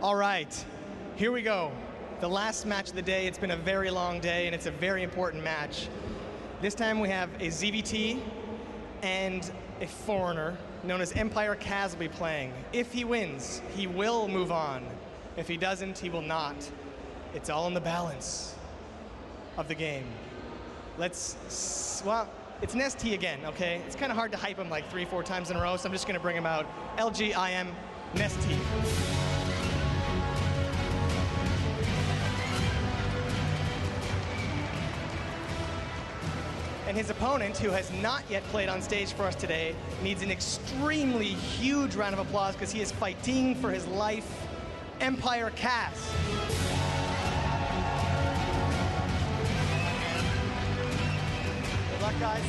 All right, here we go. The last match of the day. It's been a very long day, and it's a very important match. This time we have a ZVT and a foreigner known as Empire Kaz will be playing. If he wins, he will move on. If he doesn't, he will not. It's all in the balance of the game. Well, it's NesTea again, okay? It's kind of hard to hype him like 3-4 times in a row, so I'm just gonna bring him out. LG IEM NesTea. And his opponent, who has not yet played on stage for us today, needs an extremely huge round of applause because he is fighting for his life, Empire Kaz. Good luck, guys.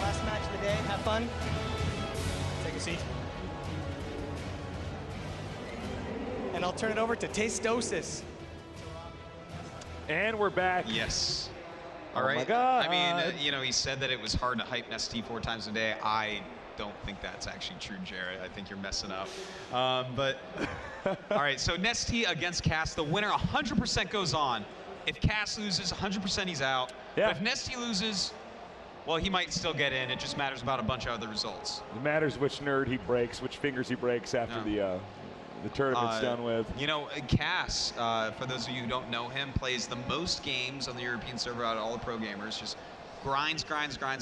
Last match of the day. Have fun. Take a seat. And I'll turn it over to Tastosis. And we're back. Yes. All right. Oh my God. I mean, you know, he said that it was hard to hype NesTea 4 times a day. I don't think that's actually true, Jared. I think you're messing up. But all right, so NesTea against Kaz. The winner 100% goes on. If Kaz loses, 100% he's out. Yeah. But if NesTea loses, well, he might still get in. It just matters about a bunch of other results. It matters which nerd he breaks, which fingers he breaks after the tournament's done with. You know, Kaz, for those of you who don't know him, plays the most games on the European server out of all the pro gamers. Just grinds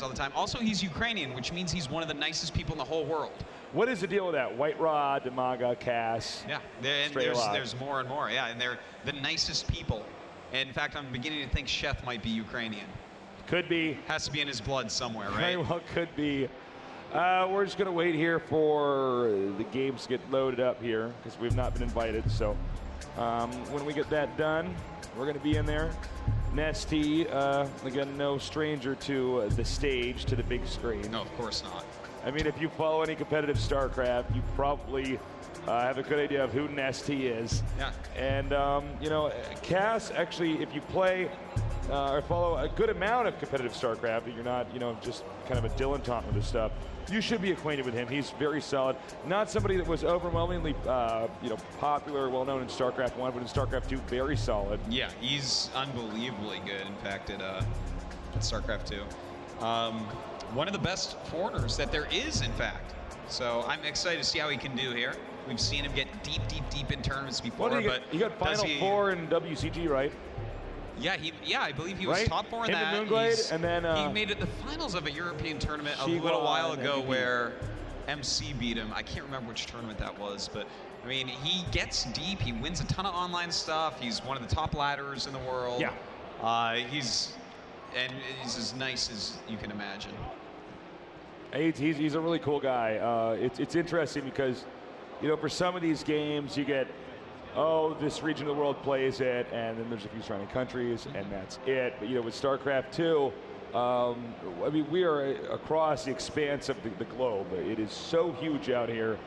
all the time. Also, he's Ukrainian, which means he's one of the nicest people in the whole world. What is the deal with that? White Raw, Demaga, Kaz. Yeah, and there's more and more. Yeah, and they're the nicest people. And in fact, I'm beginning to think Sheth might be Ukrainian. Could be. Has to be in his blood somewhere, right? Very well could be. We're just going to wait here for the games to get loaded up here because we've not been invited. So when we get that done, we're going to be in there. NesTea, again, no stranger to the stage, to the big screen. No, of course not. I mean, if you follow any competitive StarCraft, you probably have a good idea of who NesTea is. Yeah. And, you know, Kaz, actually, if you play or follow a good amount of competitive StarCraft, and you're not, you know, just kind of a dilettante with this stuff, you should be acquainted with him. He's very solid. Not somebody that was overwhelmingly, you know, popular, well-known in StarCraft 1, but in StarCraft 2, very solid. Yeah, he's unbelievably good, in fact, at StarCraft 2. One of the best foreigners that there is, in fact. So I'm excited to see how he can do here. We've seen him get deep in tournaments before. Well, he got Final Four in WCG, right? Yeah, I believe he was top 4 in that. Moonglade, and then he made it the finals of a European tournament a little while ago where MC beat him. I can't remember which tournament that was, but I mean, he gets deep. He wins a ton of online stuff. He's one of the top ladders in the world. Yeah. He's as nice as you can imagine. He's a really cool guy. It's interesting because, you know, for some of these games you get, oh, this region of the world plays it, and then there's a few surrounding countries, and that's it. But, you know, with StarCraft 2, I mean, we are across the expanse of the globe. It is so huge out here.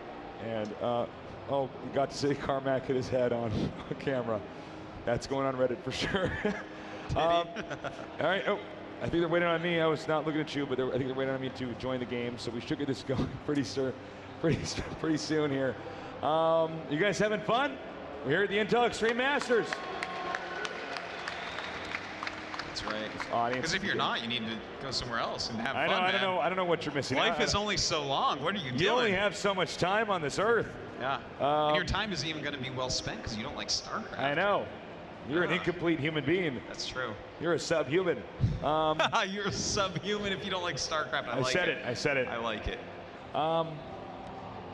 And, oh, we got to see Carmack hit his head on camera. That's going on Reddit for sure. All right. Oh, I think they're waiting on me. I was not looking at you, but I think they're waiting on me to join the game. So we should get this going pretty soon here. You guys having fun? We're here at the Intel Extreme Masters. That's right. Because if you're not, you need to go somewhere else and have fun. I don't know what you're missing. Life is only so long. What are you doing? You only have so much time on this earth. Yeah. And your time isn't even going to be well spent because you don't like StarCraft. I know. You're an incomplete human being. That's true. You're a subhuman. You're a subhuman if you don't like StarCraft. I said it. I like it.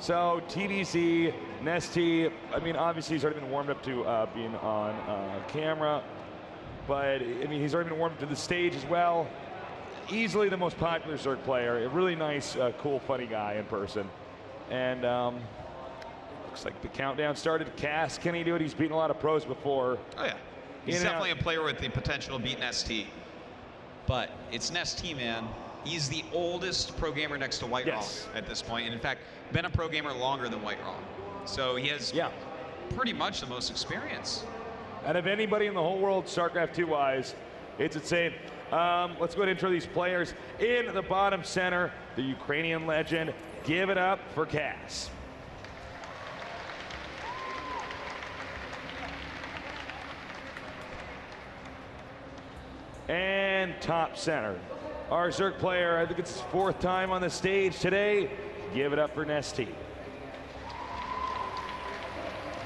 So TDC, NesTea, I mean, obviously he's already been warmed up to being on camera, but I mean, he's already been warmed up to the stage as well. Easily the most popular Zerg player, a really nice, cool, funny guy in person. And looks like the countdown started. Kaz, can he do it? He's beaten a lot of pros before. Oh yeah, he's definitely a player with the potential to beat NesTea. But it's NesTea, man. He's the oldest pro gamer next to White Raw at this point, and in fact, been a pro gamer longer than White Raw. So he has pretty much the most experience. And of anybody in the whole world, StarCraft 2-wise, it's insane. Let's go ahead and intro these players. In the bottom center, the Ukrainian legend. Give it up for Kaz. And top center. Our Zerg player, I think it's his 4th time on the stage today. Give it up for NesTea.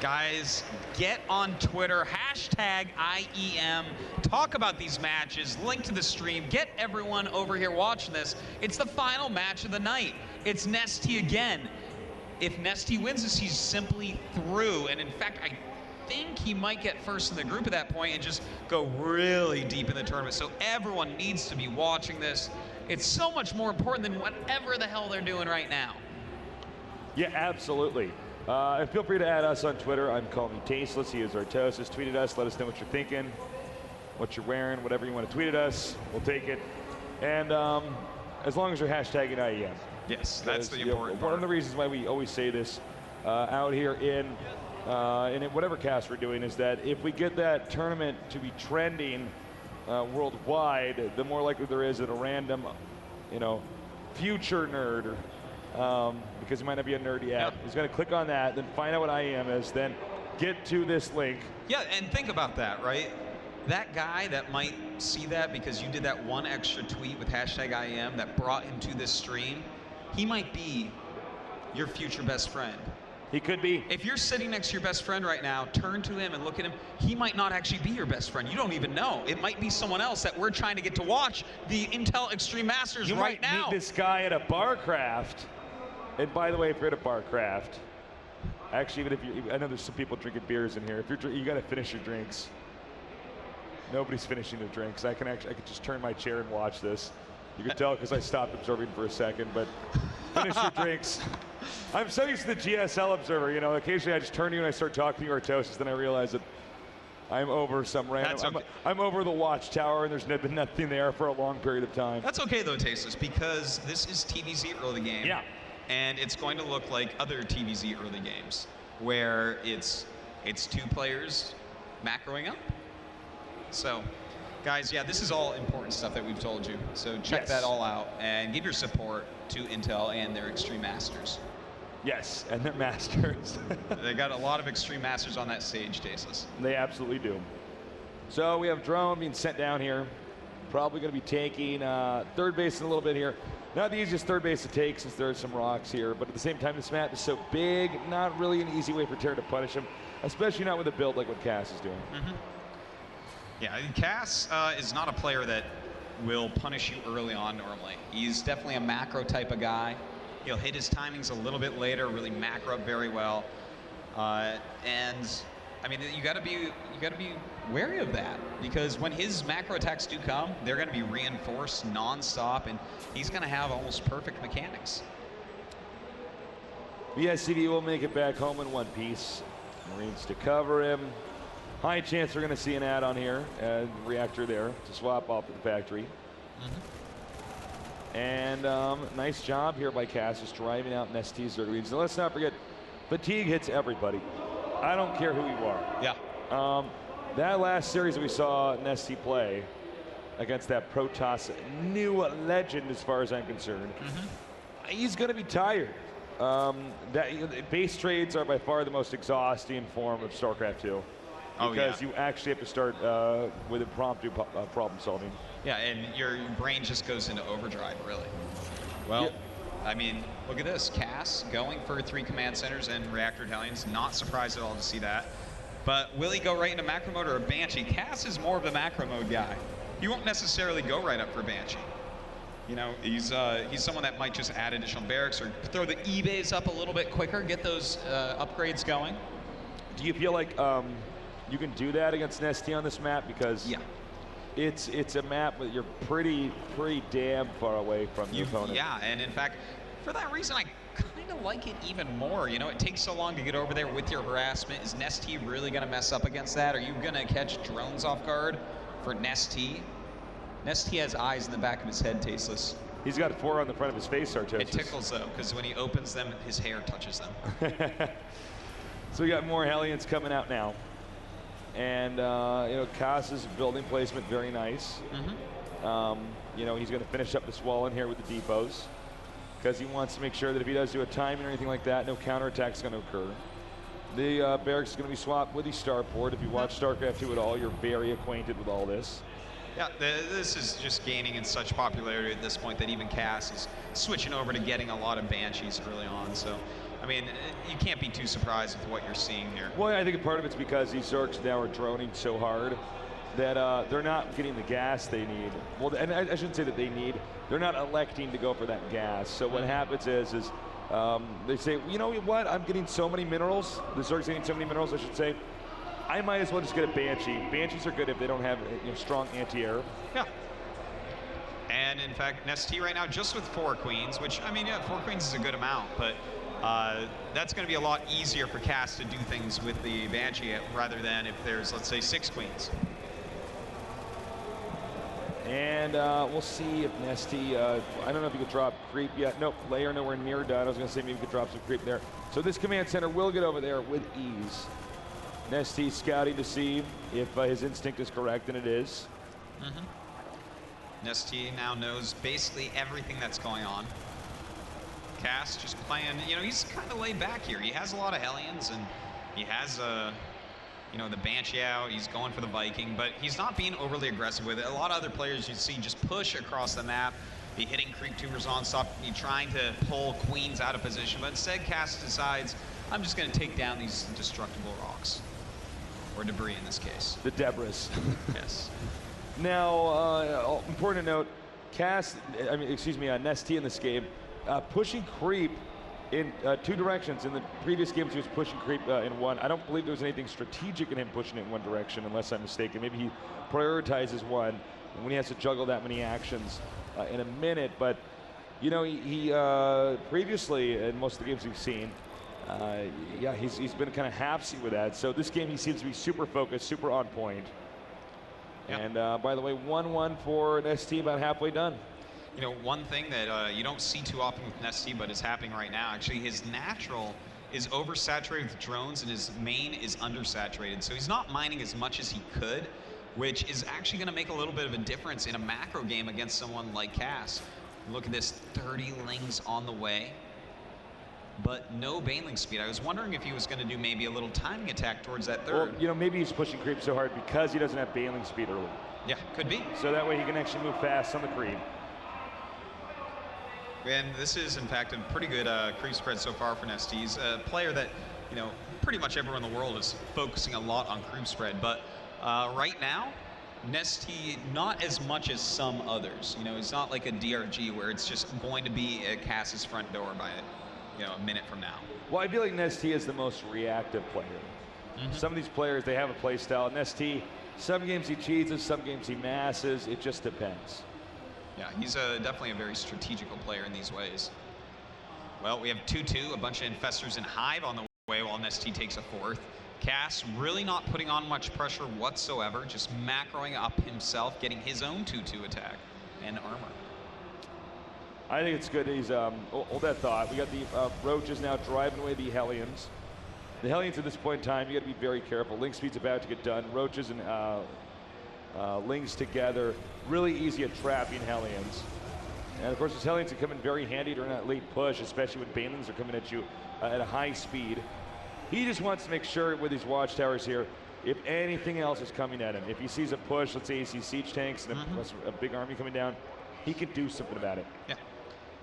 Guys, get on Twitter, hashtag IEM, talk about these matches, link to the stream, get everyone over here watching this. It's the final match of the night. It's NesTea again. If NesTea wins this, he's simply through. And in fact, I think he might get first in the group at that point and just go really deep in the tournament. So everyone needs to be watching this. It's so much more important than whatever the hell they're doing right now. Yeah, absolutely. And feel free to add us on Twitter. I'm Call Me Tasteless. He is Artosis. Tweet at us. Let us know what you're thinking, what you're wearing, whatever you want to tweet at us. We'll take it. And as long as you're hashtagging IEM. Yes, that's the important part. One of the reasons why we always say this out here in whatever cast we're doing is that if we get that tournament to be trending worldwide, the more likely there is that a random, future nerd, because he might not be a nerd yet, is going to click on that, then find out what IEM is, then get to this link. Yeah, and think about that, right? That guy that might see that because you did that one extra tweet with hashtag IEM that brought him to this stream, he might be your future best friend. He could be. If you're sitting next to your best friend right now, turn to him and look at him. He might not actually be your best friend. You don't even know. It might be someone else that we're trying to get to watch the Intel Extreme Masters right now. You might meet this guy at a Barcraft. And by the way, if you're at a Barcraft, actually, even if you, I know there's some people drinking beers in here. If you're, you got to finish your drinks. Nobody's finishing their drinks. I could just turn my chair and watch this. You can tell because I stopped observing for a second, but finish your drinks. I'm so used to the GSL observer, occasionally I just turn to you and I start talking to you, Artosis, then I realize that I'm over some random, okay. I'm over the watchtower and there's been nothing there for a long period of time. That's okay though, Tasteless, because this is TVZ early game. Yeah. And it's going to look like other TVZ early games, where it's 2 players macroing up. So, guys, yeah, this is all important stuff that we've told you. So check that all out and give your support to Intel and their Extreme Masters. Yes, and their Masters. They got a lot of Extreme Masters on that stage, Tasteless. They absolutely do. So we have Drone being sent down here. Probably going to be taking third base in a little bit here. Not the easiest third base to take since there are some rocks here, but at the same time, this map is so big, not really an easy way for Terra to punish him, especially not with a build like what Cass is doing. Yeah, Cass is not a player that will punish you early on normally. He's definitely a macro type of guy. He'll hit his timings a little bit later, really macro up very well. And I mean, you got to be wary of that, because when his macro attacks do come, they're going to be reinforced nonstop, and he's going to have almost perfect mechanics. BSCD will make it back home in one piece. Marines to cover him. High chance we're going to see an add-on here, reactor there to swap off to the factory. And nice job here by Cass, just driving out NesTea's Zerglings. And let's not forget, fatigue hits everybody. I don't care who you are. Yeah. That last series that we saw NesTea play against that Protoss new legend, as far as I'm concerned, he's going to be tired. Base trades are by far the most exhausting form of StarCraft 2. Because you actually have to start with impromptu problem solving. Yeah, and your brain just goes into overdrive, really. Well, I mean, look at this. Cass going for 3 command centers and reactor battalions. Not surprised at all to see that. But will he go right into macro mode or a Banshee? Cass is more of the macro mode guy. He won't necessarily go right up for Banshee. He's someone that might just add additional barracks or throw the E-bays up a little bit quicker, get those upgrades going. Do you feel like you can do that against NesTea on this map? Because it's a map that you're pretty damn far away from your opponent. Yeah, and in fact, for that reason, I kind of like it even more. It takes so long to get over there with your harassment. Is NesTea really going to mess up against that? Are you going to catch drones off guard for NesTea? NesTea has eyes in the back of his head, Tasteless. He's got 4 on the front of his face, Artosis. It tickles, though, because when he opens them, his hair touches them. So we got more Hellions coming out now. And, Cass's building placement, very nice. He's going to finish up this wall in here with the depots, because he wants to make sure that if he does do a timing or anything like that, no counterattack is going to occur. The barracks is going to be swapped with the starport. If you watch StarCraft 2 at all, you're very acquainted with all this. Yeah, this is just gaining in such popularity at this point that even Cass is switching over to getting a lot of Banshees early on. So, I mean, you can't be too surprised with what you're seeing here. Well, I think part of it's because these Zergs now are droning so hard that they're not getting the gas they need. Well, and I shouldn't say that they need. They're not electing to go for that gas. So what happens is they say, you know what? I'm getting so many minerals. The Zerg's getting so many minerals, I should say. I might as well just get a Banshee. Banshees are good if they don't have strong anti-air. Yeah. And in fact, NesTea right now just with 4 queens, which, I mean, yeah, 4 queens is a good amount, but that's going to be a lot easier for Cass to do things with the Banshee rather than if there's, let's say, 6 queens. And we'll see if NesTea, I don't know if he could drop creep yet. Nope, layer nowhere near done. I was going to say maybe he could drop some creep there. So this command center will get over there with ease. NesTea scouting to see if his instinct is correct, and it is. NesTea now knows basically everything that's going on. Cass just playing, you know, he's kind of laid back here. He has a lot of Hellions, and he has you know, the Banshee out. He's going for the Viking, but he's not being overly aggressive with it. A lot of other players you see just push across the map, be hitting creep tubers on-stop, be trying to pull queens out of position, but instead Cass decides, I'm just going to take down these destructible rocks. Or debris in this case. The debris. Yes. Now, important to note, NesTea in this game, pushing creep in 2 directions. In the previous games, he was pushing creep in 1. I don't believe there was anything strategic in him pushing it in 1 direction, unless I'm mistaken. Maybe he prioritizes 1 when he has to juggle that many actions in a minute. But, you know, he previously, in most of the games we've seen, yeah, he's been kind of hapsy with that. So this game, he seems to be super focused, super on point. Yep. And by the way, 1-1 for NesTea, about halfway done. You know, one thing that you don't see too often with NesTea, but is happening right now, actually, his natural is oversaturated with drones and his main is undersaturated. So he's not mining as much as he could, which is actually going to make a little bit of a difference in a macro game against someone like Cass. Look at this, 30 lings on the way, but no Baneling speed. I was wondering if he was going to do maybe a little timing attack towards that 3rd. Well, you know, maybe he's pushing creep so hard because he doesn't have Baneling speed early. Yeah, could be. So that way he can actually move fast on the creep. And this is, in fact, a pretty good creep spread so far for NesTea. He's a player that, you know, pretty much everyone in the world is focusing a lot on creep spread. But right now, NesTea, not as much as some others. You know, it's not like a DRG where it's just going to be at Cass's front door by, you know, a minute from now. Well, I feel like NesTea is the most reactive player. Some of these players, they have a play style. NesTea, some games he cheeses, some games he masses. It just depends. Yeah, he's definitely a very strategical player in these ways. Well, we have 2-2, a bunch of Infestors and Hive on the way while NesTea takes a 4th. Cass really not putting on much pressure whatsoever, just macroing up himself, getting his own 2-2 attack and armor. I think it's good. He's hold that thought. We got the Roaches now driving away the Hellions. The Hellions at this point in time, you got to be very careful. Link speed's about to get done. Roaches and Lings together, really easy at trapping Hellions. And of course, those Hellions can come in very handy during that late push, especially when Banelings are coming at you at a high speed. He just wants to make sure with these watchtowers here, if anything else is coming at him, if he sees a push, let's say he sees siege tanks and a big army coming down, he can do something about it. Yeah.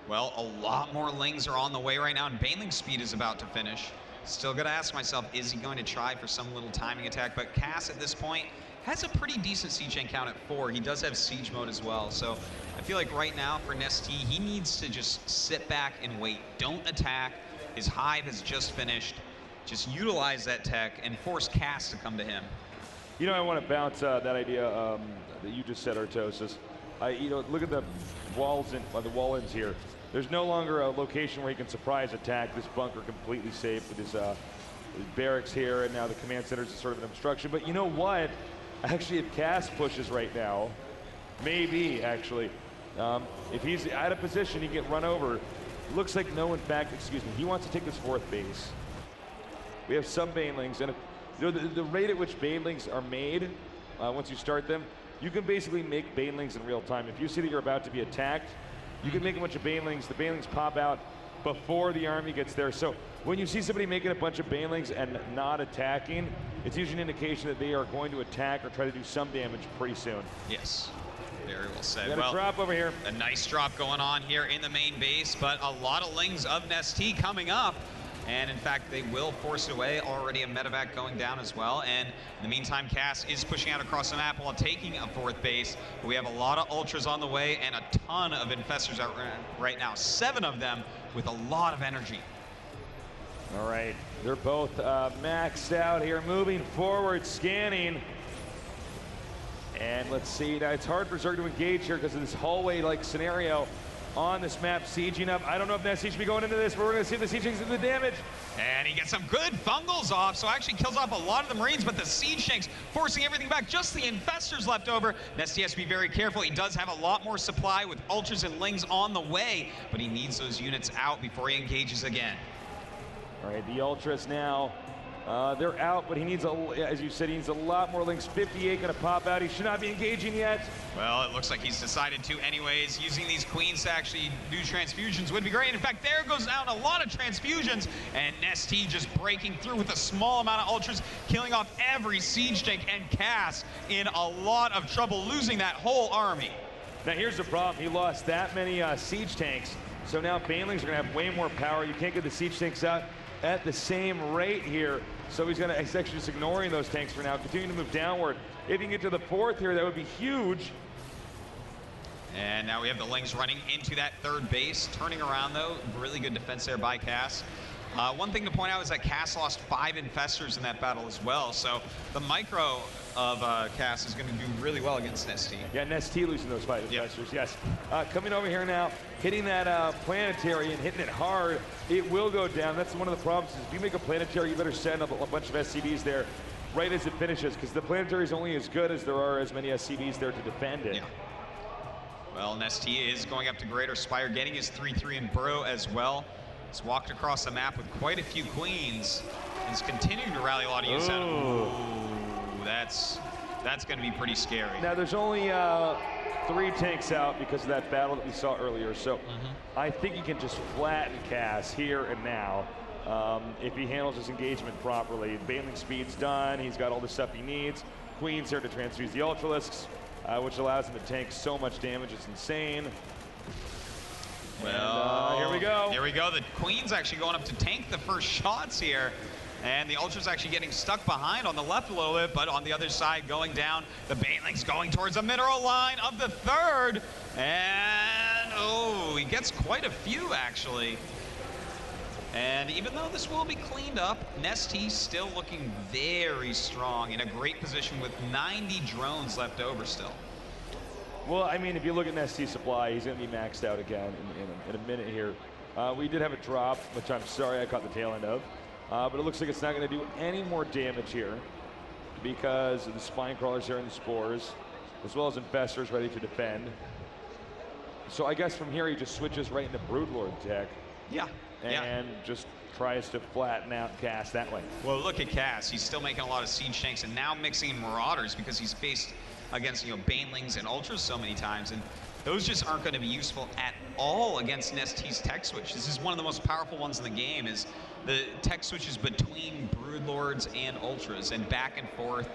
Well, a lot more Lings are on the way right now, and Baneling speed is about to finish. Still got to ask myself, is he going to try for some little timing attack? But Cass at this point has a pretty decent siege tank count at 4. He does have siege mode as well. So I feel like right now for NesTea, he needs to just sit back and wait. Don't attack. His Hive has just finished. Just utilize that tech and force Cass to come to him. You know, I want to bounce that idea that you just said, Artosis. You know, look at the walls and the wall ends here. There's no longer a location where he can surprise attack. This bunker completely safe with his barracks here, and now the command center is sort of an obstruction. But you know what? Actually, if Cass pushes right now, maybe actually, if he's out of position, he can get run over. Looks like no, in fact, excuse me, he wants to take this 4th base. We have some Banelings, and if, you know, the rate at which Banelings are made, once you start them, you can basically make Banelings in real time. If you see that you're about to be attacked, you can make a bunch of Banelings. The Banelings pop out before the army gets there. So when you see somebody making a bunch of Banelings and not attacking, it's usually an indication that they are going to attack or try to do some damage pretty soon. Yes. Very well said. Got a drop over here. A nice drop going on here in the main base, but a lot of lings of NesTea coming up. And in fact, they will force it away. Already a medevac going down as well. And in the meantime, Cass is pushing out across the map while taking a 4th base. We have a lot of ultras on the way and a ton of infestors out right now. 7 of them with a lot of energy. All right, they're both maxed out here, moving forward, scanning. And let's see, now it's hard for Zerg to engage here because of this hallway-like scenario on this map, sieging up. I don't know if NesTea should be going into this, but we're gonna see if the siege tanks do the damage. And he gets some good fungals off, so actually kills off a lot of the Marines, but the siege tanks forcing everything back, just the infestors left over. NesTea has to be very careful. He does have a lot more supply with ultras and lings on the way, but he needs those units out before he engages again. All right, the ultras now, they're out, but he needs, as you said, he needs a lot more links. 58 gonna pop out. He should not be engaging yet. Well, it looks like he's decided to anyways. Using these queens to actually do transfusions would be great. In fact, there goes down a lot of transfusions, and NesTea just breaking through with a small amount of ultras, killing off every siege tank, and Cass in a lot of trouble, losing that whole army. Now here's the problem. He lost that many siege tanks, so now Banelings are gonna have way more power. You can't get the siege tanks out at the same rate here. So he's actually just ignoring those tanks for now, continuing to move downward. If he can get to the 4th here, that would be huge. And now we have the lings running into that 3rd base, turning around though. Really good defense there by Cass. One thing to point out is that Cass lost 5 infestors in that battle as well. So the micro of Cass is going to do really well against NesTea. Yeah, NesTea losing those 5 infestors, yes. Coming over here now, hitting that planetary and hitting it hard, it will go down. That's one of the problems. Is if you make a planetary, you better send up a bunch of SCVs there right as it finishes, because the planetary is only as good as there are as many SCVs there to defend it. Yeah. Well, NesTea is going up to Greater Spire, getting his 3-3 in Burrow as well. He's walked across the map with quite a few queens, and is continuing to rally a lot of use out of him. Ooh, that's going to be pretty scary. Now, there's only 3 tanks out because of that battle that we saw earlier, so I think he can just flatten Cass here and now if he handles his engagement properly. Baneling speed's done. He's got all the stuff he needs. Queen's here to transfuse the Ultralisks, which allows him to tank so much damage. It's insane. Well, and, here we go. Here we go. The Queen's actually going up to tank the first shots here. And the Ultra's actually getting stuck behind on the left a little bit, but on the other side going down. The Baneling's going towards the mineral line of the 3rd. And, oh, he gets quite a few, actually. And even though this will be cleaned up, NesTea still looking very strong, in a great position with 90 drones left over still. Well, I mean, if you look at NesTea's supply, he's going to be maxed out again in a minute here. We did have a drop, which I'm sorry I caught the tail end of. But it looks like it's not going to do any more damage here because of the spine crawlers here and the spores, as well as infestors ready to defend. So I guess from here he just switches right into Broodlord tech. Yeah. And just tries to flatten out Cass that way. Well, look at Cass. He's still making a lot of siege tanks and now mixing in Marauders because he's faced against, you know, Banelings and Ultras so many times. And those just aren't going to be useful at all against NesTea's tech switch. This is one of the most powerful ones in the game, is the tech switches between Broodlords and Ultras, and back and forth,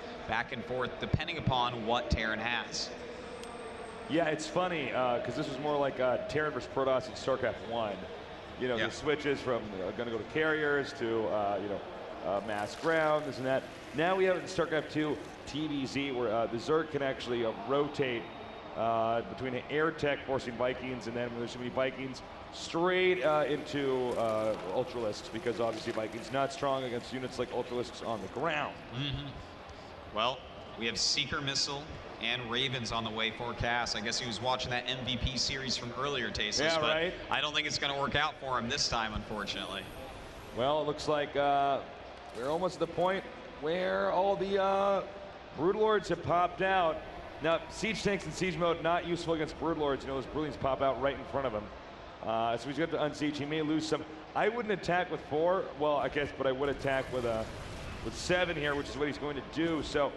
depending upon what Terran has. Yeah, it's funny, because this was more like Terran versus Protoss in StarCraft 1. You know, the switches from going to go to carriers to, you know, mass ground, this and that. Now we have it in StarCraft 2 TVZ, where the Zerg can actually rotate between an air tech forcing Vikings, and then when there's so many Vikings, straight into Ultralisks, because obviously Vikings not strong against units like Ultralisks on the ground. Well, we have Seeker Missile and Ravens on the way for Cass. I guess he was watching that MVP series from earlier, Tasis, yeah, but right. I don't think it's going to work out for him this time, unfortunately. Well, it looks like we're almost at the point where all the Broodlords have popped out. Now, siege tanks in siege mode not useful against Broodlords. You know, those Broodlings pop out right in front of him. So he's going to unsiege. He may lose some. I wouldn't attack with 4. Well, I guess, but I would attack with 7 here, which is what he's going to do. So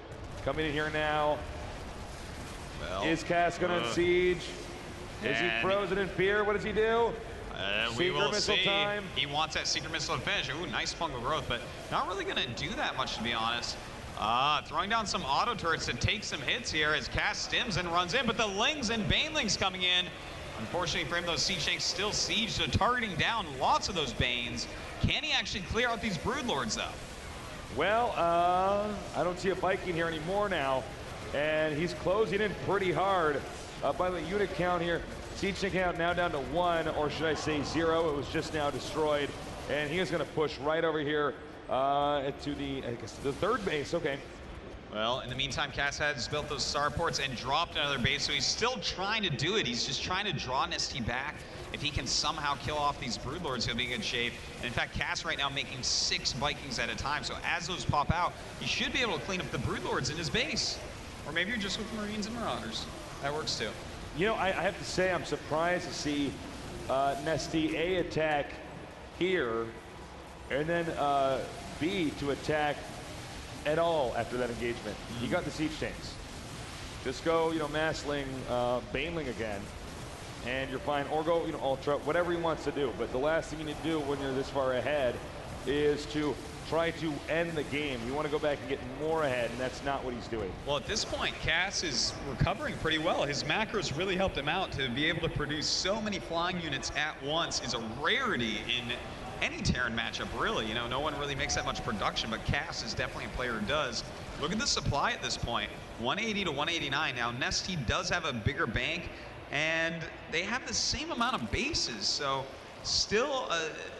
coming in here now. Well, is Cass going to unsiege? Is he frozen in fear? What does he do? We will missile see. Time. He wants that Secret Missile to finish. Ooh, nice fungal growth, but not really going to do that much, to be honest. Throwing down some auto turrets to take some hits here as Cass stims and runs in, but the Lings and Banelings coming in. Unfortunately for him, those Siege Tanks still siege, so targeting down lots of those Banes. Can he actually clear out these Broodlords, though? Well, I don't see a Viking here anymore now, and he's closing in pretty hard. By the unit count here, Siege Tank count now down to 1, or should I say 0. It was just now destroyed, and he is going to push right over here to the, I guess, the third base. Okay. Well, in the meantime, Cass has built those starports and dropped another base, so he's still trying to do it. He's just trying to draw NesTea back. If he can somehow kill off these Broodlords, he'll be in good shape. And in fact, Cass right now making 6 Vikings at a time, so as those pop out, he should be able to clean up the Broodlords in his base. Or maybe you're just with Marines and Marauders. That works too. You know, I have to say I'm surprised to see NesTea A attack here, and then B to attack at all after that engagement. You got the Siege Tanks. Just go, you know, Massling, Baneling again, and you're fine. Or go, you know, Ultra, whatever he wants to do. But the last thing you need to do when you're this far ahead is to try to end the game. You want to go back and get more ahead, and that's not what he's doing. Well, at this point, Cass is recovering pretty well. His macros really helped him out. To be able to produce so many flying units at once is a rarity in any Terran matchup, really. You know, no one really makes that much production, but Cass is definitely a player who does. Look at the supply at this point, 180 to 189. Now, NesTea does have a bigger bank, and they have the same amount of bases, so still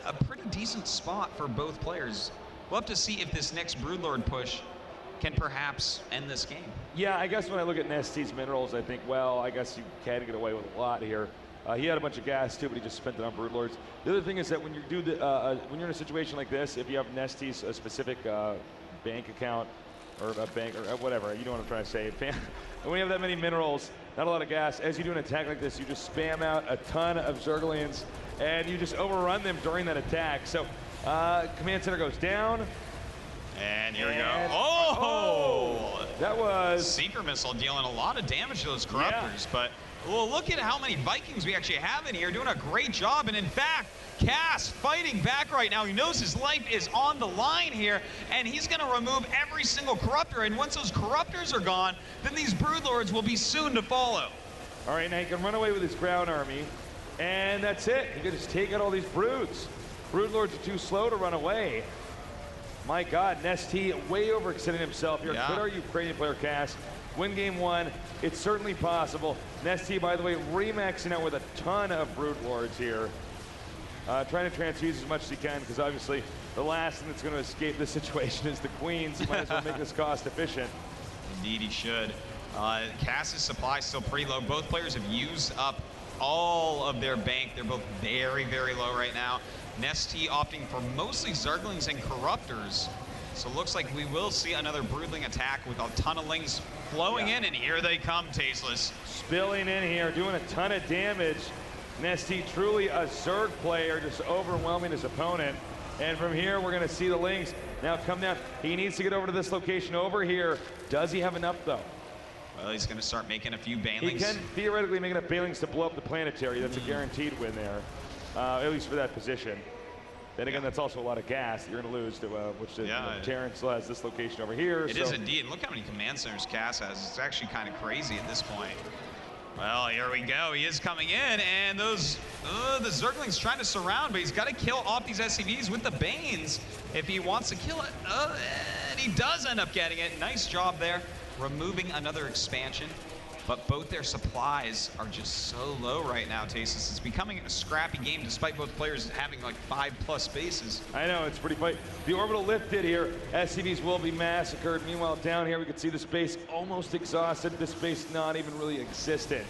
a pretty decent spot for both players. We'll have to see if this next Broodlord push can perhaps end this game. Yeah, I guess when I look at NesTea's minerals, I think, well, I guess you can get away with a lot here. He had a bunch of gas too, but he just spent it on Broodlords. The other thing is that when you do the, when you're in a situation like this, if you have NesTea's specific bank account or a bank or whatever, you know what I'm trying to say. And when you have that many minerals, not a lot of gas, as you do an attack like this, you just spam out a ton of Zerglians and you just overrun them during that attack. So command center goes down. And here we go. Oh! That was Seeker Missile dealing a lot of damage to those Corruptors, but well, look at how many Vikings we actually have in here, doing a great job. And in fact, Cass fighting back right now. He knows his life is on the line here, and he's going to remove every single Corruptor. And once those Corruptors are gone, then these Broodlords will be soon to follow. All right, now he can run away with his ground army, and that's it. He can just take out all these Broods. Broodlords are too slow to run away. My God, NesTea way overextending himself here. Could our Ukrainian player Cass win game 1? It's certainly possible. NesTea, by the way, remaxing out with a ton of Broodlords here. Trying to transfuse as much as he can, because obviously the last thing that's going to escape this situation is the Queens. He might as well make this cost efficient. Indeed, he should. Cass's supply is still pretty low. Both players have used up all of their bank. They're both very, very low right now. NesTea opting for mostly Zerglings and Corruptors. So it looks like we will see another Broodling attack with a ton of Lings flowing in, and here they come, Tasteless. Spilling in here, doing a ton of damage. NesTea truly a Zerg player, just overwhelming his opponent. And from here, we're going to see the Lings now come down. He needs to get over to this location over here. Does he have enough, though? Well, he's going to start making a few Banelings. He can theoretically make enough Banelings to blow up the planetary. That's a guaranteed win there, at least for that position. Then again, that's also a lot of gas that you're going to lose to which Terran still has this location over here. It is indeed. Look how many command centers Cass has. It's actually kind of crazy at this point. Well, here we go. He is coming in, and those the Zerglings trying to surround, but he's got to kill off these SCVs with the Banes if he wants to kill it. And he does end up getting it. Nice job there, removing another expansion. But both their supplies are just so low right now, Tasteless. It's becoming a scrappy game despite both players having like 5+ bases. I know, it's pretty fight. The orbital lift did here. SCVs will be massacred. Meanwhile, down here we can see the space almost exhausted. This space not even really existent.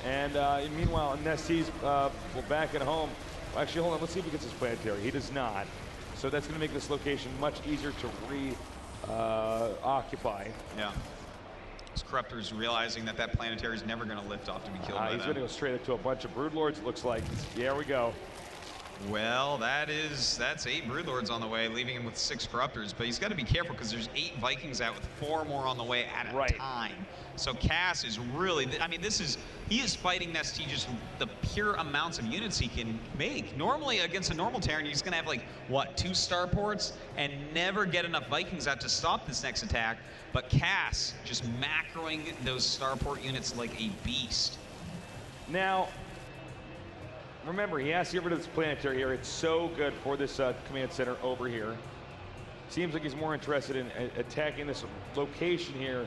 And meanwhile, NesTea's well, back at home. Actually, hold on, let's see if he gets his planetary. He does not. So that's gonna make this location much easier to occupy. Yeah. Corruptors realizing that planetary is never going to lift off to be killed by He's going to go straight up to a bunch of Broodlords, it looks like. There we go. Well, that's 8 Broodlords on the way, leaving him with 6 Corruptors. But he's got to be careful because there's 8 Vikings out with 4 more on the way at a time. So Cass is really, I mean, he is fighting NesTea just the pure amounts of units he can make. Normally, against a normal Terran, he's going to have, like, what, 2 starports and never get enough Vikings out to stop this next attack. But Cass just macroing those starport units like a beast. Now, remember, he has to get rid of this planetary here. It's so good for this command center over here. Seems like he's more interested in attacking this location here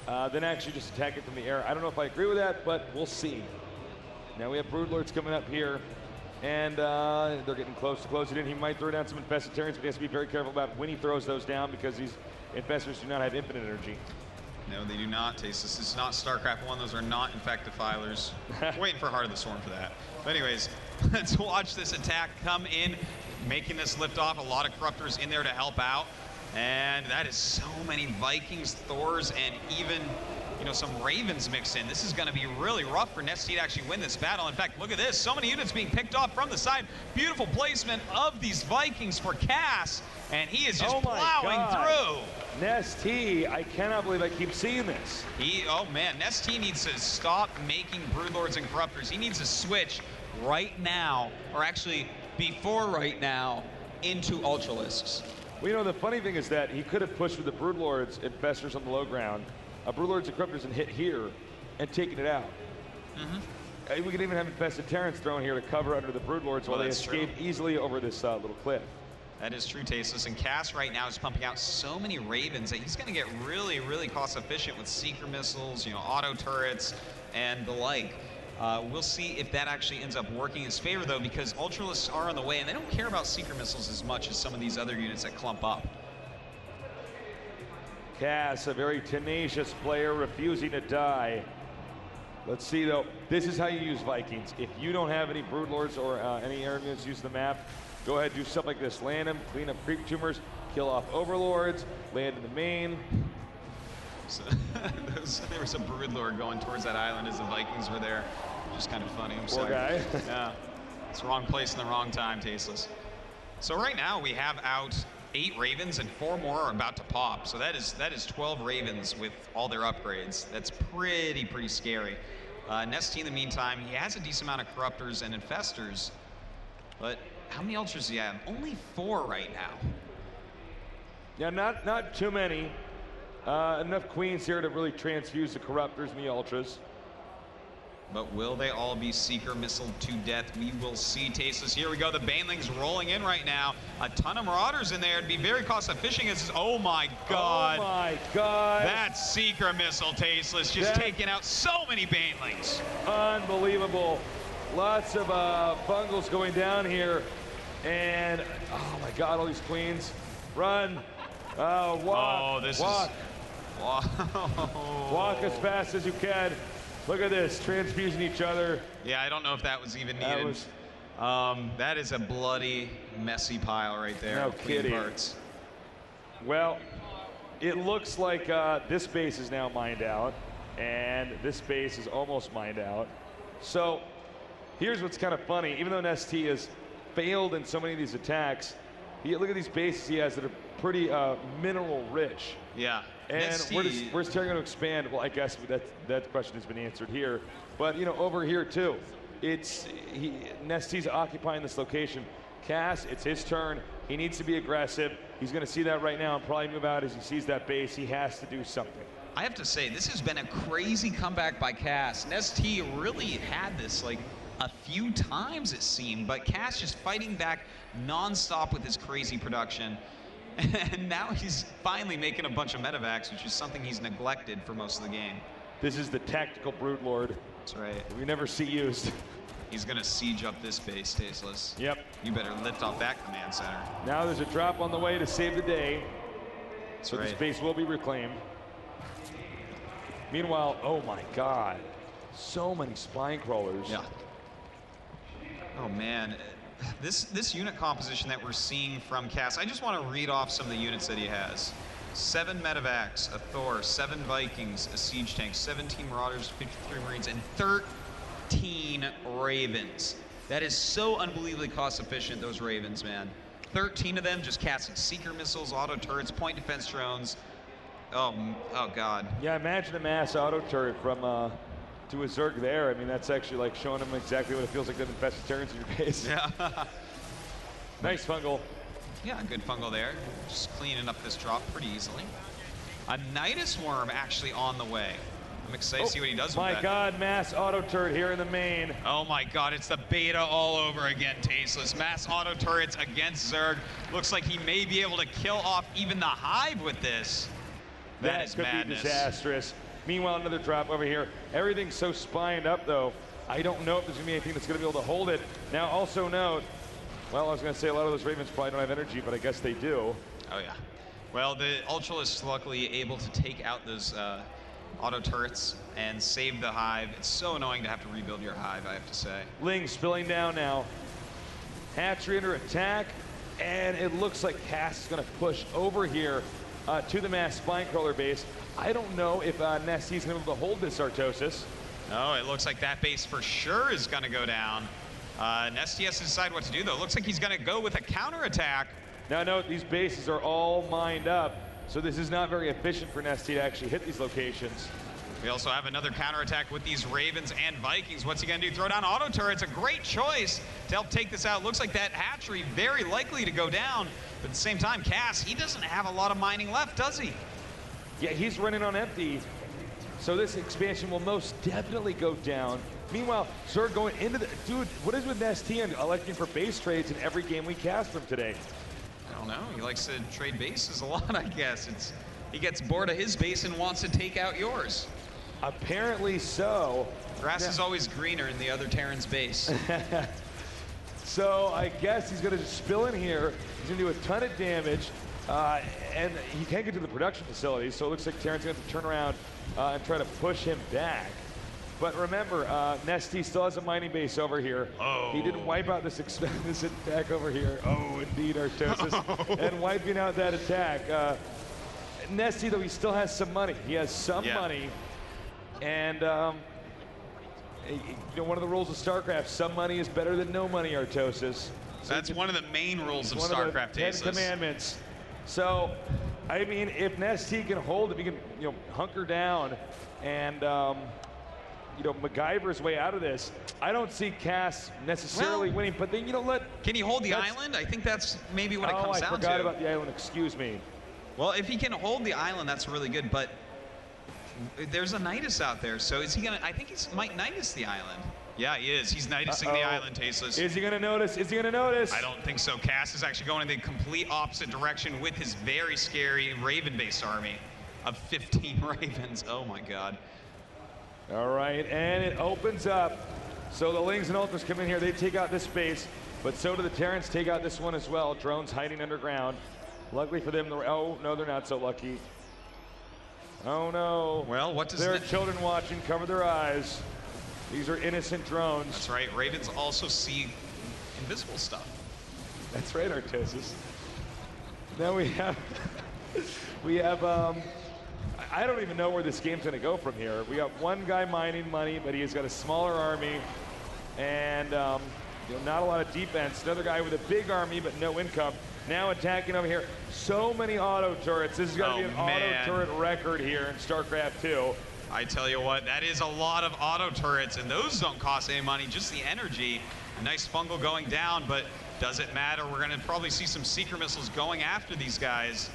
than actually just attacking from the air. I don't know if I agree with that, but we'll see. Now we have Broodlords coming up here, and they're getting close to closing in. He might throw down some Infested Terrans, but he has to be very careful about when he throws those down because these Infestors do not have infinite energy. No, they do not, Taste. This is not StarCraft 1. Those are not Infectifilers. Waiting for Heart of the Storm for that. But anyways, let's watch this attack come in, making this lift off. A lot of Corruptors in there to help out. And that is so many Vikings, Thors, and even, you know, some Ravens mixed in. This is going to be really rough for NesTea to actually win this battle. In fact, look at this. So many units being picked off from the side. Beautiful placement of these Vikings for Cass. And he is just plowing through. NesTea, I cannot believe I keep seeing this. Oh man, NesTea needs to stop making Broodlords and Corruptors. He needs to switch right now, or actually before right now, into Ultralisks. Well, you know, the funny thing is that he could have pushed with the Broodlords, Infestors on the low ground, Broodlords and Corruptors and hit here and taken it out. We could even have Infested Terrans thrown here to cover under the Broodlords while they escape easily over this little cliff. That is true, Tasteless. And Cass right now is pumping out so many Ravens that he's going to get really, really cost efficient with Seeker missiles, you know, auto turrets, and the like. We'll see if that actually ends up working in his favor, though, because Ultralisks are on the way, and they don't care about Seeker missiles as much as some of these other units that clump up. Cass, a very tenacious player, refusing to die. Let's see, though. This is how you use Vikings. If you don't have any Broodlords or any air units use the map, go ahead, do stuff like this. Land them, clean up creep tumors, kill off Overlords, land in the main. So, there was a Broodlord going towards that island as the Vikings were there. Just kind of funny. I'm sorry. Poor guy. Yeah, it's the wrong place in the wrong time, Tasteless. So right now we have out 8 Ravens and 4 more are about to pop. So that is 12 Ravens with all their upgrades. That's pretty scary. NesTea, in the meantime, he has a decent amount of Corruptors and Infestors, but how many Ultras does he have? Only 4 right now. Yeah, not too many. Enough Queens here to really transfuse the Corruptors and the Ultras. But will they all be Seeker missile to death? We will see, Tasteless. Here we go. The Banelings rolling in right now. A ton of Marauders in there. It'd be very cost efficient. Oh my God. Oh my God. That Seeker missile, Tasteless, just taking out so many Banelings. Unbelievable. Lots of bungles going down here. And, oh my God, all these Queens. Run. Walk. Oh, this walk. is... Wow. Walk as fast as you can. Look at this, transfusing each other. Yeah, I don't know if that was even needed. That is a bloody, messy pile right there. No kidding. Parts. Well, it looks like this base is now mined out, and this base is almost mined out. So here's what's kind of funny. Even though NesTea has failed in so many of these attacks, look at these bases he has that are pretty mineral rich. Yeah. And where's Terran going to expand? Well, I guess that question has been answered here. But, you know, over here, too, NesTea's occupying this location. Cass, it's his turn. He needs to be aggressive. He's going to see that right now and probably move out as he sees that base. He has to do something. I have to say, this has been a crazy comeback by Cass. NesTea really had this, like, a few times, it seemed. But Cass just fighting back nonstop with his crazy production. And now he's finally making a bunch of medevacs, which is something he's neglected for most of the game. This is the tactical Broodlord. That's right. We never see used. He's going to siege up this base, Tasteless. Yep. You better lift off that command center. Now there's a drop on the way to save the day. That's so right. This base will be reclaimed. Meanwhile, oh my God, so many spine crawlers. Yeah. Oh man. This unit composition that we're seeing from Cass, I just want to read off some of the units that he has. 7 medevacs, a Thor, 7 Vikings, a siege tank, 17 Marauders, 53 Marines, and 13 Ravens. That is so unbelievably cost efficient, those Ravens, man. 13 of them just casting seeker missiles, auto turrets, point defense drones. Oh God. Yeah, imagine a mass auto turret from to a Zerg there. I mean, that's actually like showing them exactly what it feels like to infest Terrans in your base. Yeah. Nice fungal. Yeah, good fungal there. Just cleaning up this drop pretty easily. A Nidus Worm actually on the way. I'm excited to see what he does with that. My God, mass auto turret here in the main. Oh my God, it's the beta all over again, Tasteless. Mass auto turrets against Zerg. Looks like he may be able to kill off even the Hive with this. That is could madness. Be disastrous. Meanwhile, another drop over here. Everything's so spined up, though. I don't know if there's going to be anything that's going to be able to hold it. Now, also note, well, I was going to say a lot of those Ravens probably don't have energy, but I guess they do. Oh, yeah. Well, the Ultralisk luckily able to take out those auto turrets and save the Hive. It's so annoying to have to rebuild your Hive, I have to say. Ling spilling down now. Hatchery under attack, and it looks like Cass is going to push over here to the mass Spinecrawler base. I don't know if NesTea is going to be able to hold this Artosis. Oh, it looks like that base for sure is going to go down. NesTea has to decide what to do, though. It looks like he's going to go with a counterattack. Now note, these bases are all mined up, so this is not very efficient for NesTea to actually hit these locations. We also have another counterattack with these Ravens and Vikings. What's he going to do? Throw down auto turrets. A great choice to help take this out. Looks like that hatchery very likely to go down. But at the same time, Cass, he doesn't have a lot of mining left, does he? Yeah, he's running on empty. So this expansion will most definitely go down. Meanwhile, Zerg going into the... Dude, what is with NesTea and electing for base trades in every game we cast from today? I don't know. He likes to trade bases a lot, I guess. He gets bored of his base and wants to take out yours. Apparently so. Grass is always greener in the other Terran's base. So I guess he's going to just spill in here. He's going to do a ton of damage. And he can't get to the production facility, so it looks like Terran's going to have to turn around and try to push him back. But remember, NesTea still has a mining base over here. Oh. He didn't wipe out this attack over here. Oh, indeed, Artosis. And wiping out that attack. NesTea, though, he still has some money. He has some money. And, you know, one of the rules of StarCraft, some money is better than no money, Artosis. So that's one of the main rules of StarCraft. One of the 10 commandments. So, I mean, if NesTea can hold, if he can, you know, hunker down and, you know, MacGyver's way out of this, I don't see Cass necessarily winning. But then, you know, can he hold the island? I think that's maybe what it comes down to. Oh, I forgot about the island. Excuse me. Well, if he can hold the island, that's really good. But there's a Nidus out there, so is he gonna? I think he might Nidus the island. Yeah, he is. He's Nidusing the island, Tasteless. Is he gonna notice? Is he gonna notice? I don't think so. Cass is actually going in the complete opposite direction with his very scary Raven-based army of 15 Ravens. Oh my God. All right, and it opens up. So the Lings and Ultras come in here. They take out this base, but so do the Terrans take out this one as well. Drones hiding underground. Luckily for them, oh no, they're not so lucky. Oh no. Well, what does there are children watching? Cover their eyes. These are innocent drones. That's right. Ravens also see invisible stuff. That's right, Artosis. Now we have, I don't even know where this game's going to go from here. We got one guy mining money, but he's got a smaller army, and you know, not a lot of defense. Another guy with a big army, but no income. Now attacking over here. So many auto turrets. This is going to be an auto turret record here in StarCraft 2. I tell you what, that is a lot of auto turrets, and those don't cost any money, just the energy. A nice fungal going down, but does it matter? We're going to probably see some seeker missiles going after these guys.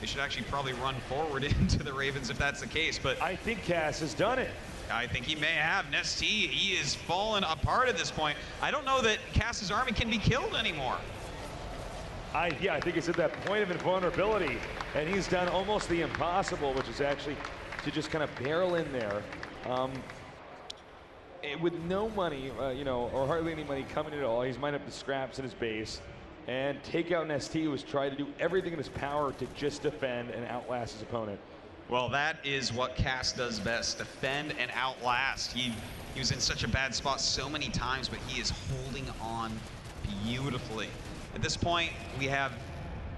They should actually probably run forward into the Ravens if that's the case, but I think Cass has done it. I think he may have. NesTea, he is fallen apart at this point. I don't know that Cass's army can be killed anymore. Yeah, I think it's at that point of invulnerability, and he's done almost the impossible, which is actually to just kind of barrel in there. With no money, you know, or hardly any money coming at all, he's mined up the scraps in his base, and take out NesTea, who's tried to do everything in his power to just defend and outlast his opponent. Well, that is what Cass does best, defend and outlast. He was in such a bad spot so many times, but he is holding on beautifully. At this point, we have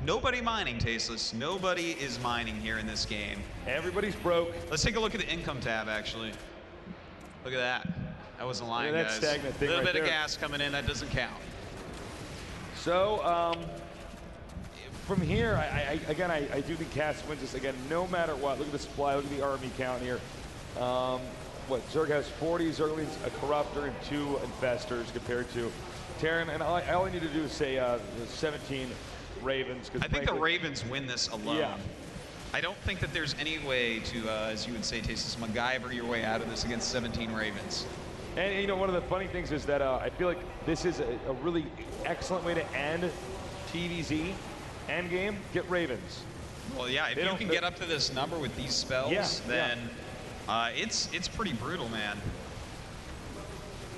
nobody mining, Tasteless. Nobody is mining here in this game. Everybody's broke. Let's take a look at the income tab, actually. Look at that. That wasn't lying, that guys. stagnant thing A little right bit there. of gas coming in, that doesn't count. So, from here, I do think Cass wins this again, no matter what. Look at the supply, look at the army count here. Zerg has 40 Zerglings, a Corruptor, and 2 Infestors compared to Terran. And all I need to do is say 17 Ravens. I think the Ravens win this alone. Yeah. I don't think that there's any way to, as you would say, Tasteless, MacGyver your way out of this against 17 Ravens. And you know, one of the funny things is that I feel like this is a really excellent way to end TVZ endgame. Get Ravens. Well, yeah, if you can get up to this number with these spells, then it's pretty brutal, man.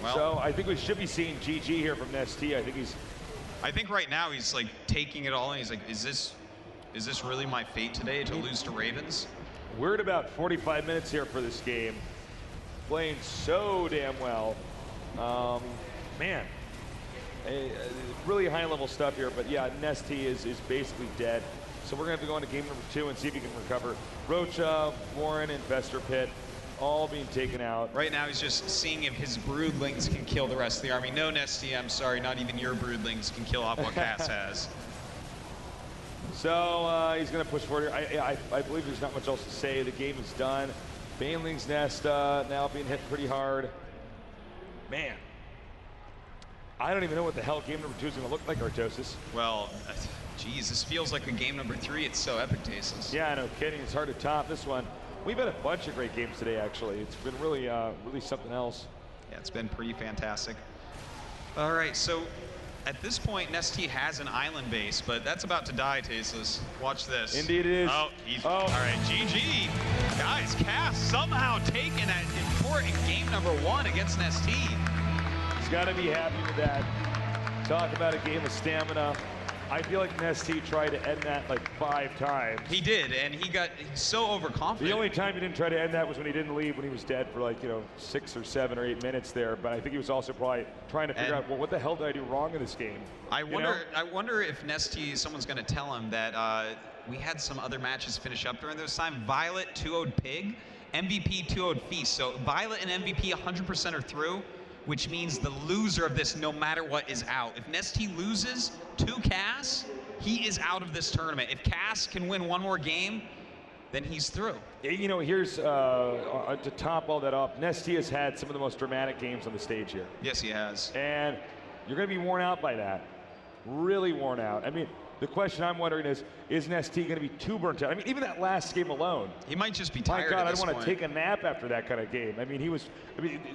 Well, so I think we should be seeing GG here from NesTea. I think right now he's like taking it all, and he's like, is this really my fate today to lose to Ravens? We're at about 45 minutes here for this game. Playing so damn well. Man, really high level stuff here, but yeah, NesTea is basically dead. So we're gonna have to go into game number 2 and see if he can recover. Rocha, Warren, Investor Pit, all being taken out. Right now he's just seeing if his broodlings can kill the rest of the army. No, NesTea, I'm sorry, not even your broodlings can kill off what Cass has. So he's going to push forward here. I believe there's not much else to say. The game is done. Baneling's Nest now being hit pretty hard. Man, I don't even know what the hell game number 2 is going to look like, Artosis. Well, geez, this feels like a game number 3. It's so epic, Tasteless. Yeah, no kidding. It's hard to top this one. We've had a bunch of great games today, actually. It's been really, really something else. Yeah, it's been pretty fantastic. All right, so at this point, NesTea has an island base, but that's about to die, Tasteless. Watch this. Indeed it is. All right, GG. Guys, Cass somehow taking that important game number 1 against NesTea. He's got to be happy with that. Talk about a game of stamina. I feel like NesTea tried to end that like 5 times. He did, and he's so overconfident. The only time he didn't try to end that was when he didn't leave, when he was dead for like, 6 or 7 or 8 minutes there. But I think he was also probably trying to figure out, well, what the hell did I do wrong in this game? I wonder if NesTea, someone's going to tell him that we had some other matches finish up during this time. Violet 2-0'd Pig, MVP 2-0'd Feast. So Violet and MVP 100% are through, which means the loser of this, no matter what, is out. If NesTea loses to Cass, he is out of this tournament. If Cass can win one more game, then he's through. Here's to top all that off, NesTea has had some of the most dramatic games on the stage here. Yes, he has. And you're going to be worn out by that. Really worn out. I mean, the question I'm wondering is NesTea going to be too burnt out? I mean, even that last game alone. He might just be tired. My God, at this I want point. to take a nap after that kind of game. I mean,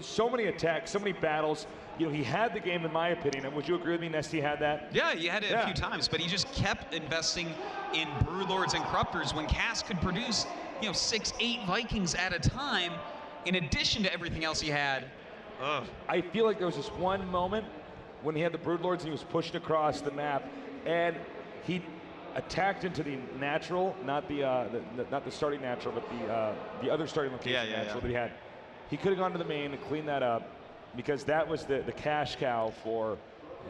so many attacks, so many battles. He had the game, in my opinion. And would you agree with me, NesTea had that? Yeah, he had it a few times, but he just kept investing in Broodlords and Corruptors when Cass could produce, 6, 8 Vikings at a time, in addition to everything else he had. Ugh. I feel like there was this one moment when he had the Broodlords and he was pushing across the map, and he attacked into the natural, not the starting natural, but the other starting location natural that he had. He could have gone to the main and cleaned that up, because that was the cash cow for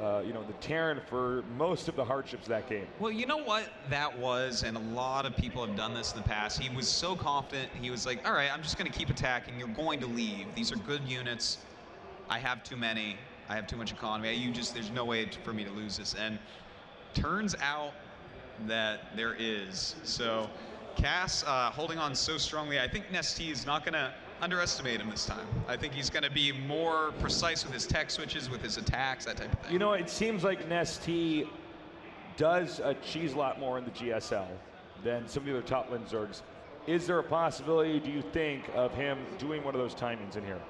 the Terran for most of the hardships of that game. Well, you know what that was, and a lot of people have done this in the past. He was so confident. He was like, all right, I'm just going to keep attacking. You're going to leave. These are good units. I have too many. I have too much economy. There's no way for me to lose this. And turns out that there is. So Cass holding on so strongly. I think NesTea is not going to underestimate him this time. I think he's going to be more precise with his tech switches, with his attacks, that type of thing. It seems like NesTea does cheese a lot more in the GSL than some of the other top lane Zergs. Is there a possibility, do you think, of him doing one of those timings in here?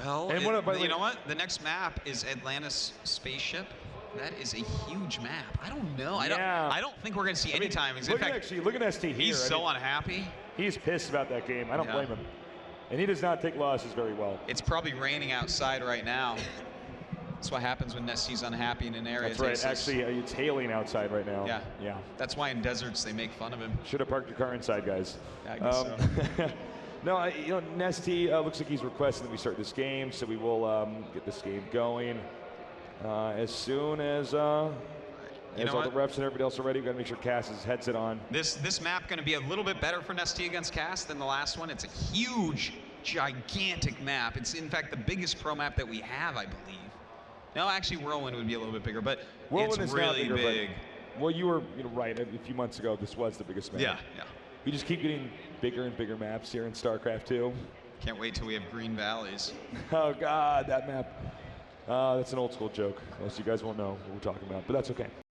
Well, you know what? The next map is Atlantis Spaceship. That is a huge map. I don't know. I don't think we're going to see any timings. In fact, look at NesTea here. He's so unhappy. He's pissed about that game. I don't blame him. And he does not take losses very well. It's probably raining outside right now. That's what happens when NesTea's unhappy in an area. That's right. Actually, it's hailing outside right now. Yeah. That's why in deserts they make fun of him. Should have parked your car inside, guys. Yeah, I guess so. No, NesTea looks like he's requesting that we start this game, so we will get this game going as soon as all the reps and everybody else are ready. We've got to make sure Cass's headset on. This map going to be a little bit better for NesTea against Cass than the last one. It's a huge gigantic map. It's in fact the biggest pro map that we have, I believe. No, actually, Whirlwind would be a little bit bigger, but Whirlwind it's is really bigger, big. Well, you were right. A few months ago, this was the biggest map. Yeah, yeah. We just keep getting bigger and bigger maps here in StarCraft 2. Can't wait till we have Green Valleys. Oh, God, that map. That's an old school joke. Most of you guys won't know what we're talking about, but that's okay.